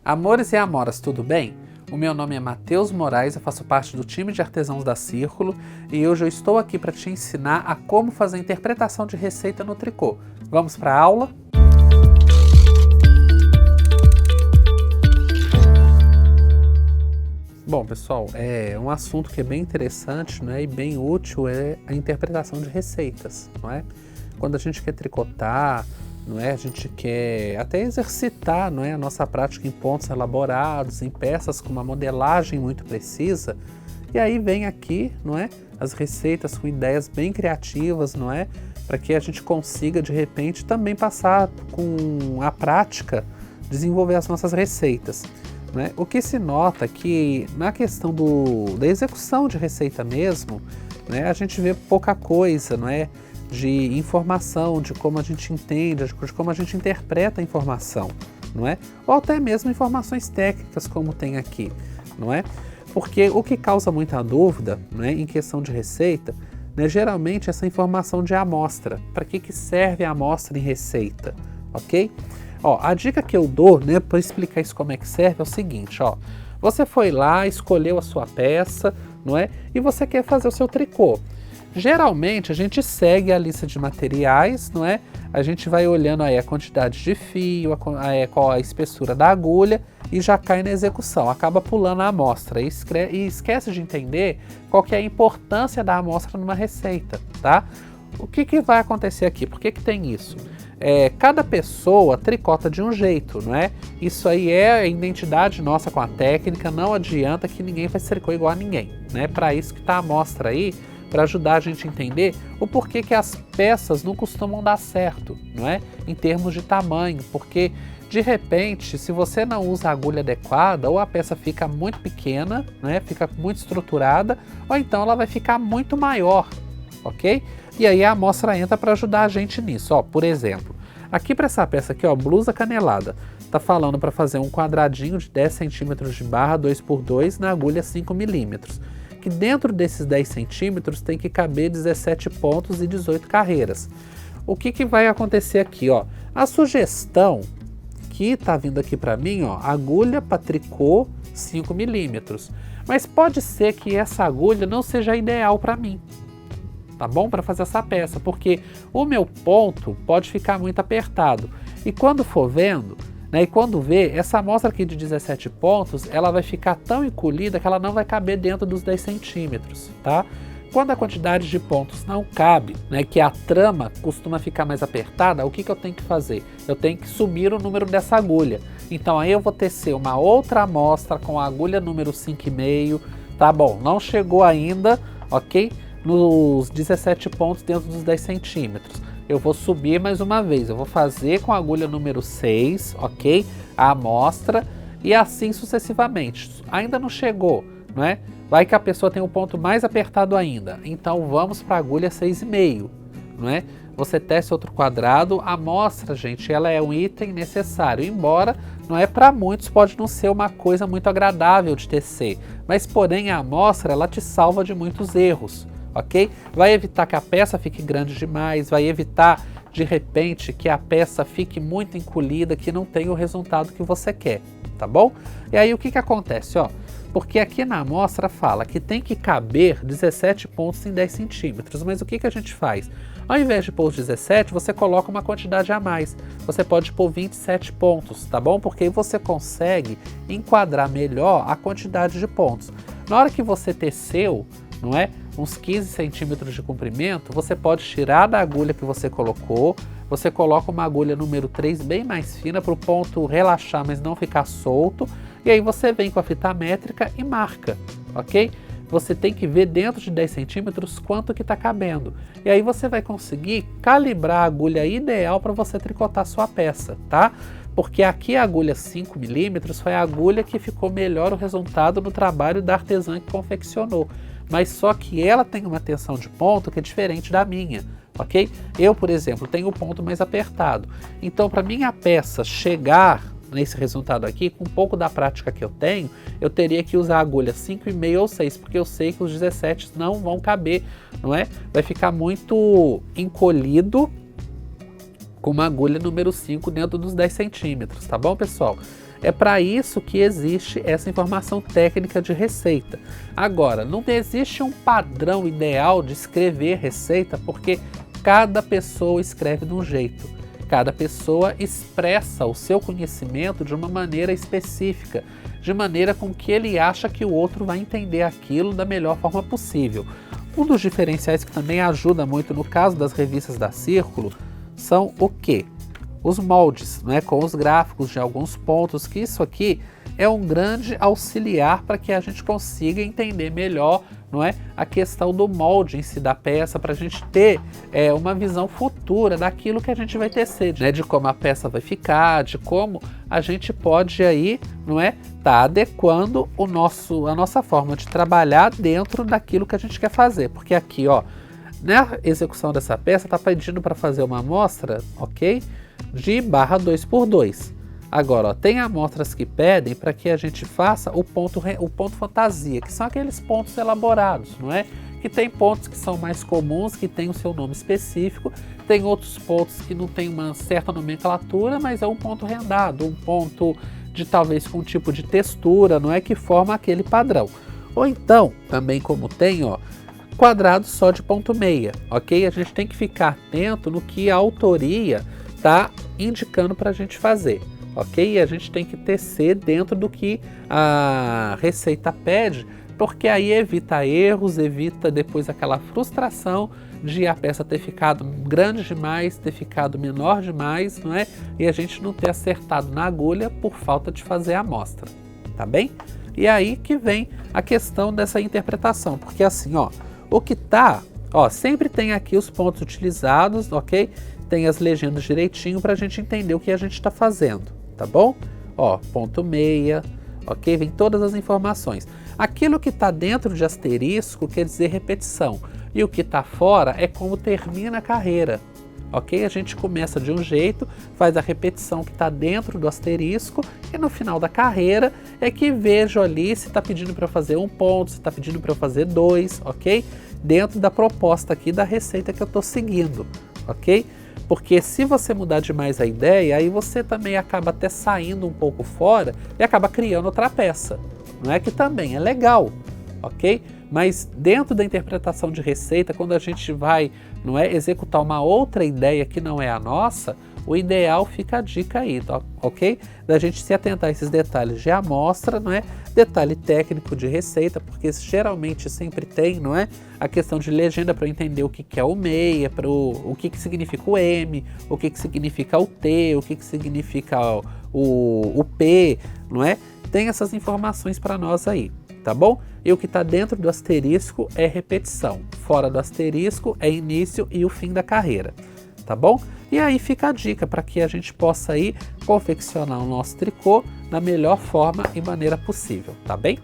Amores e amoras, tudo bem? O meu nome é Matheus Moraes, eu faço parte do time de artesãos da Círculo e hoje eu estou aqui para te ensinar a como fazer interpretação de receita no tricô. Vamos para a aula? Bom, pessoal, um assunto que é bem interessante, né, e bem útil é a interpretação de receitas, não é? Quando a gente quer tricotar, não é? A gente quer até exercitar, não é? A nossa prática em pontos elaborados, em peças com uma modelagem muito precisa. E aí vem aqui, não é? As receitas com ideias bem criativas, não é? Para que a gente consiga, de repente, também passar com a prática, desenvolver as nossas receitas. Né? O que se nota é que na questão da execução de receita mesmo, né, a gente vê pouca coisa, não é? De informação, de como a gente entende, de como a gente interpreta a informação, não é? Ou até mesmo informações técnicas como tem aqui, não é? Porque o que causa muita dúvida, né, em questão de receita, né, geralmente essa informação de amostra. Para que serve a amostra em receita, ok? Ó, a dica que eu dou, né, para explicar isso como é que serve é o seguinte, ó. Você foi lá, escolheu a sua peça, não é? E você quer fazer o seu tricô. Geralmente a gente segue a lista de materiais, não é? A gente vai olhando aí a quantidade de fio, qual a espessura da agulha e já cai na execução. Acaba pulando a amostra e esquece de entender qual que é a importância da amostra numa receita, tá? O que vai acontecer aqui? Por que tem isso? Cada pessoa tricota de um jeito, não é? Isso aí é a identidade nossa com a técnica, não adianta que ninguém faz tricô igual a ninguém, né? Para isso que tá a amostra aí, para ajudar a gente a entender o porquê que as peças não costumam dar certo, não é? Em termos de tamanho, porque de repente, se você não usa a agulha adequada, ou a peça fica muito pequena, né? Fica muito estruturada, ou então ela vai ficar muito maior, ok? E aí a amostra entra para ajudar a gente nisso, ó, por exemplo, aqui para essa peça aqui, ó, blusa canelada, tá falando para fazer um quadradinho de 10 centímetros de barra 2x2 na agulha 5 milímetros, que dentro desses 10 centímetros tem que caber 17 pontos e 18 carreiras. O que vai acontecer aqui, ó? A sugestão que tá vindo aqui para mim, ó, agulha para tricô 5 milímetros, mas pode ser que essa agulha não seja ideal para mim. Tá bom? Para fazer essa peça, porque o meu ponto pode ficar muito apertado. E quando for vendo, né, e quando ver, essa amostra aqui de 17 pontos, ela vai ficar tão encolhida que ela não vai caber dentro dos 10 centímetros, tá? Quando a quantidade de pontos não cabe, né, que a trama costuma ficar mais apertada, o que eu tenho que fazer? Eu tenho que subir o número dessa agulha. Então aí eu vou tecer uma outra amostra com a agulha número 5,5, tá bom? Não chegou ainda, ok? Nos 17 pontos dentro dos 10 centímetros. Eu vou subir mais uma vez, eu vou fazer com a agulha número 6, ok? A amostra e assim sucessivamente. Ainda não chegou, não é? Vai que a pessoa tem um ponto mais apertado ainda. Então vamos para a agulha 6,5, não é? Você tece outro quadrado, a amostra, gente, ela é um item necessário, embora não é para muitos, pode não ser uma coisa muito agradável de tecer, mas porém a amostra, ela te salva de muitos erros. Ok? Vai evitar que a peça fique grande demais, vai evitar de repente que a peça fique muito encolhida, que não tenha o resultado que você quer, tá bom? E aí o que acontece, ó? Porque aqui na amostra fala que tem que caber 17 pontos em 10 centímetros, mas o que a gente faz? Ao invés de pôr 17, você coloca uma quantidade a mais, você pode pôr 27 pontos, tá bom? Porque aí você consegue enquadrar melhor a quantidade de pontos. Na hora que você teceu, não é? Uns 15 centímetros de comprimento, você pode tirar da agulha que você colocou, você coloca uma agulha número 3 bem mais fina para o ponto relaxar, mas não ficar solto, e aí você vem com a fita métrica e marca, ok? Você tem que ver dentro de 10 centímetros quanto que está cabendo, e aí você vai conseguir calibrar a agulha ideal para você tricotar sua peça, tá? Porque aqui a agulha 5 milímetros foi a agulha que ficou melhor o resultado no trabalho da artesã que confeccionou. Mas só que ela tem uma tensão de ponto que é diferente da minha, ok? Eu, por exemplo, tenho o ponto mais apertado. Então, para minha peça chegar nesse resultado aqui, com um pouco da prática que eu tenho, eu teria que usar a agulha 5,5 ou 6, porque eu sei que os 17 não vão caber, não é? Vai ficar muito encolhido com uma agulha número 5 dentro dos 10 centímetros, tá bom, pessoal? É para isso que existe essa informação técnica de receita. Agora, não existe um padrão ideal de escrever receita, porque cada pessoa escreve de um jeito. Cada pessoa expressa o seu conhecimento de uma maneira específica, de maneira com que ele acha que o outro vai entender aquilo da melhor forma possível. Um dos diferenciais que também ajuda muito no caso das revistas da Círculo são o quê? Os moldes, né, com os gráficos de alguns pontos, que isso aqui é um grande auxiliar para que a gente consiga entender melhor, não é, a questão do molde em si da peça, para a gente ter uma visão futura daquilo que a gente vai tecer, né, de como a peça vai ficar, de como a gente pode aí, não é, tá adequando a nossa forma de trabalhar dentro daquilo que a gente quer fazer, porque aqui, ó, na execução dessa peça está pedindo para fazer uma amostra, ok, de barra 2x2. Agora, ó, tem amostras que pedem para que a gente faça o ponto fantasia, que são aqueles pontos elaborados, não é? Que tem pontos que são mais comuns, que tem o seu nome específico, tem outros pontos que não tem uma certa nomenclatura, mas é um ponto rendado, um ponto de talvez com um tipo de textura, não é? Que forma aquele padrão. Ou então, também como tem, ó, quadrado só de ponto meia, ok? A gente tem que ficar atento no que a autoria está indicando para a gente fazer, ok? E a gente tem que tecer dentro do que a receita pede, porque aí evita erros, evita depois aquela frustração de a peça ter ficado grande demais, ter ficado menor demais, não é? E a gente não ter acertado na agulha por falta de fazer a amostra, tá bem? E aí que vem a questão dessa interpretação, porque assim, ó, o que tá, ó, sempre tem aqui os pontos utilizados, ok? Tem as legendas direitinho para a gente entender o que a gente está fazendo, tá bom? Ó, ponto meia, ok? Vem todas as informações. Aquilo que está dentro de asterisco quer dizer repetição, e o que está fora é como termina a carreira, ok? A gente começa de um jeito, faz a repetição que está dentro do asterisco, e no final da carreira é que vejo ali se está pedindo para eu fazer um ponto, se está pedindo para eu fazer dois, ok? Dentro da proposta aqui da receita que eu estou seguindo, ok? Porque se você mudar demais a ideia, aí você também acaba até saindo um pouco fora e acaba criando outra peça. Não é que também é legal, ok? Mas dentro da interpretação de receita, quando a gente vai, não é, executar uma outra ideia que não é a nossa, o ideal fica a dica aí, tá, ok? Da gente se atentar a esses detalhes de amostra, não é? Detalhe técnico de receita, porque geralmente sempre tem, não é? A questão de legenda para eu entender o que é o meia, o que significa o M, o que significa o T, o que significa o P, não é? Tem essas informações para nós aí, tá bom? E o que está dentro do asterisco é repetição, fora do asterisco é início e o fim da carreira, tá bom? E aí fica a dica para que a gente possa aí confeccionar o nosso tricô da melhor forma e maneira possível, tá bem?